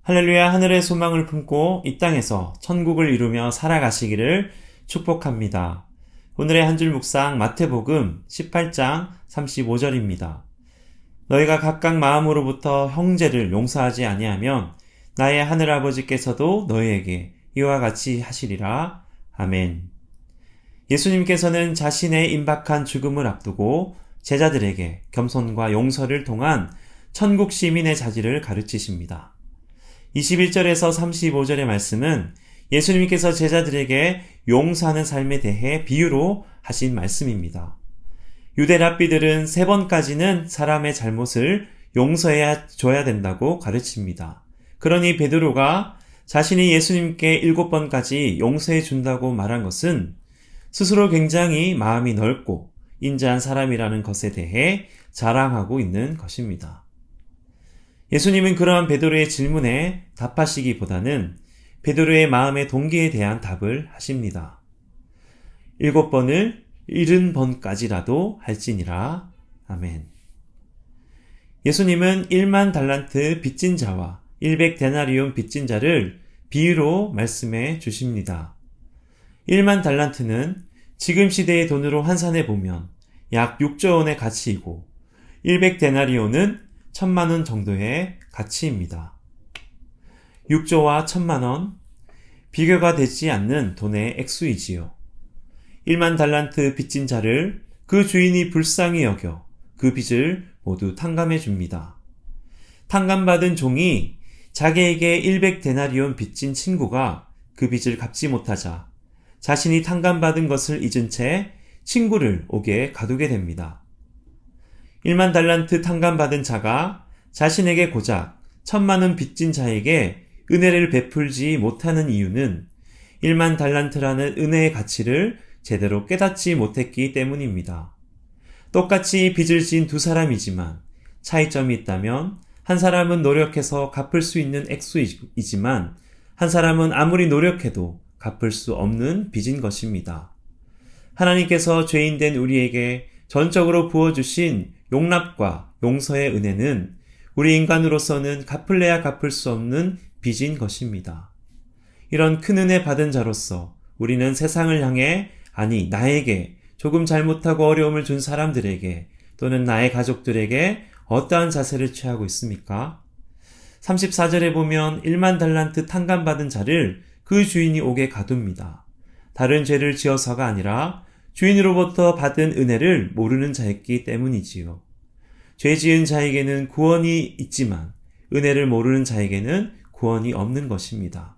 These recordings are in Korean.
할렐루야. 하늘의 소망을 품고 이 땅에서 천국을 이루며 살아가시기를 축복합니다. 오늘의 한 줄 묵상 마태복음 18장 35절입니다. 너희가 각각 마음으로부터 형제를 용서하지 아니하면 나의 하늘아버지께서도 너희에게 이와 같이 하시리라. 아멘. 예수님께서는 자신의 임박한 죽음을 앞두고 제자들에게 겸손과 용서를 통한 천국 시민의 자질을 가르치십니다. 21절에서 35절의 말씀은 예수님께서 제자들에게 용서하는 삶에 대해 비유로 하신 말씀입니다. 유대 랍비들은 3번까지는 사람의 잘못을 용서해 줘야 된다고 가르칩니다. 그러니 베드로가 자신이 예수님께 7번까지 용서해 준다고 말한 것은 스스로 굉장히 마음이 넓고 인자한 사람이라는 것에 대해 자랑하고 있는 것입니다. 예수님은 그러한 베드로의 질문에 답하시기보다는 베드로의 마음의 동기에 대한 답을 하십니다. 7번을 70번까지라도 할지니라. 아멘. 예수님은 1만 달란트 빚진 자와 100데나리온 빚진 자를 비유로 말씀해 주십니다. 1만 달란트는 지금 시대의 돈으로 환산해 보면 약 6조 원의 가치이고 100데나리온은 1000만 원 정도의 가치입니다. 6조와 1000만 원, 비교가 되지 않는 돈의 액수이지요. 1만 달란트 빚진 자를 그 주인이 불쌍히 여겨 그 빚을 모두 탕감해 줍니다. 탕감받은 종이 자기에게 100데나리온 빚진 친구가 그 빚을 갚지 못하자 자신이 탕감받은 것을 잊은 채 친구를 옥에 가두게 됩니다. 1만 달란트 탕감받은 자가 자신에게 고작 1000만 원 빚진 자에게 은혜를 베풀지 못하는 이유는 1만 달란트라는 은혜의 가치를 제대로 깨닫지 못했기 때문입니다. 똑같이 빚을 진 두 사람이지만 차이점이 있다면 한 사람은 노력해서 갚을 수 있는 액수이지만 한 사람은 아무리 노력해도 갚을 수 없는 빚인 것입니다. 하나님께서 죄인된 우리에게 전적으로 부어주신 용납과 용서의 은혜는 우리 인간으로서는 갚을래야 갚을 수 없는 빚인 것입니다. 이런 큰 은혜 받은 자로서 우리는 세상을 향해, 아니 나에게 조금 잘못하고 어려움을 준 사람들에게 또는 나의 가족들에게 어떠한 자세를 취하고 있습니까? 34절에 보면 1만 달란트 탕감받은 자를 그 주인이 옥에 가둡니다. 다른 죄를 지어서가 아니라 주인으로부터 받은 은혜를 모르는 자였기 때문이지요. 죄 지은 자에게는 구원이 있지만 은혜를 모르는 자에게는 구원이 없는 것입니다.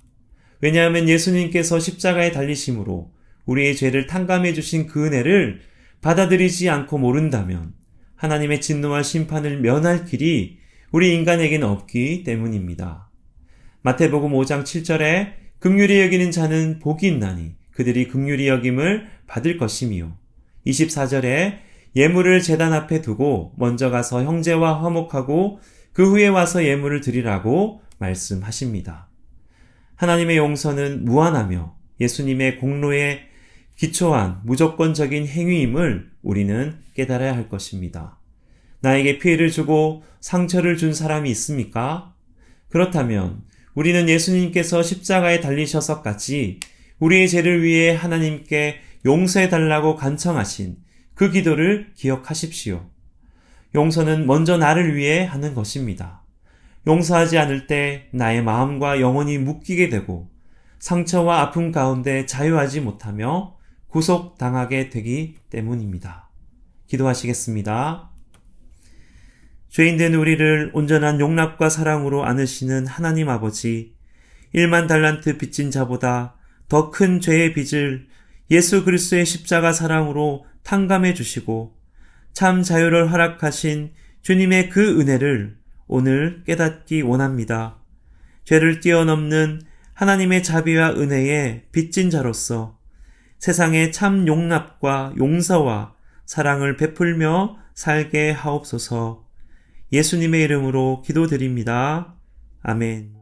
왜냐하면 예수님께서 십자가에 달리심으로 우리의 죄를 탕감해 주신 그 은혜를 받아들이지 않고 모른다면 하나님의 진노와 심판을 면할 길이 우리 인간에게는 없기 때문입니다. 마태복음 5장 7절에 긍휼히 여기는 자는 복이 있나니 그들이 긍휼히 여김을 받을 것이며 24절에 예물을 제단 앞에 두고 먼저 가서 형제와 화목하고 그 후에 와서 예물을 드리라고 말씀하십니다. 하나님의 용서는 무한하며 예수님의 공로에 기초한 무조건적인 행위임을 우리는 깨달아야 할 것입니다. 나에게 피해를 주고 상처를 준 사람이 있습니까? 그렇다면 우리는 예수님께서 십자가에 달리셔서까지 우리의 죄를 위해 하나님께 용서해달라고 간청하신 그 기도를 기억하십시오. 용서는 먼저 나를 위해 하는 것입니다. 용서하지 않을 때 나의 마음과 영혼이 묶이게 되고 상처와 아픔 가운데 자유하지 못하며 구속당하게 되기 때문입니다. 기도하시겠습니다. 죄인된 우리를 온전한 용납과 사랑으로 안으시는 하나님 아버지, 1만 달란트 빚진 자보다 더 큰 죄의 빚을 예수 그리스도의 십자가 사랑으로 탕감해 주시고 참 자유를 허락하신 주님의 그 은혜를 오늘 깨닫기 원합니다. 죄를 뛰어넘는 하나님의 자비와 은혜에 빚진 자로서 세상에 참 용납과 용서와 사랑을 베풀며 살게 하옵소서. 예수님의 이름으로 기도드립니다. 아멘.